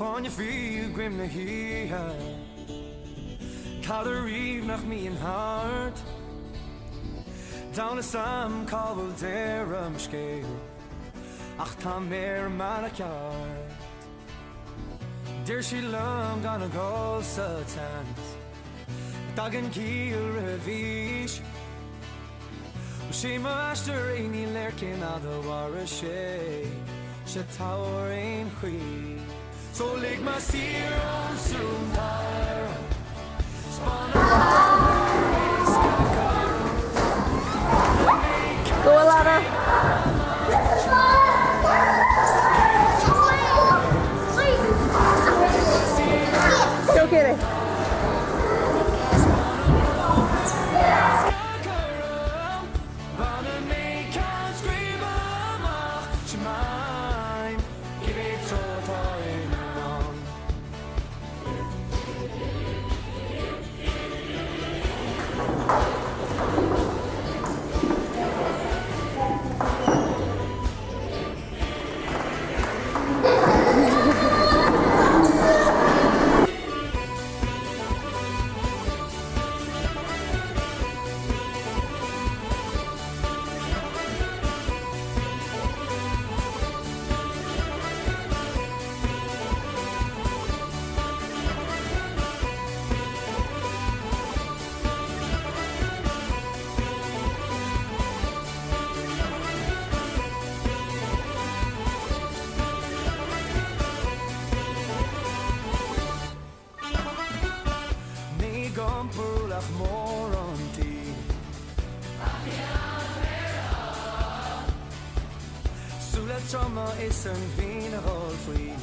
van je viel grimne hier. Ik had er rief nach me in hart. Down the sam kabel der scale. Ach ta mer manakart. Dear she long gonna go satans. Dagen kiel revish. She master any lurking out the war she. She tower in queen. So leg my seer on soon fire. Go a ladder. Go get it. Trauma is een wienerhol vriend.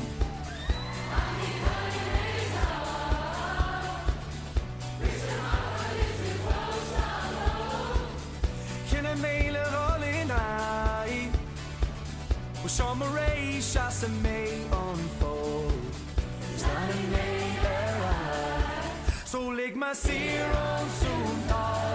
Geen mailer al in hij. Hoe zal mijn race als ze mee unfold? Staan een mailer uit. Zo lig maar zeer on zo'n daar.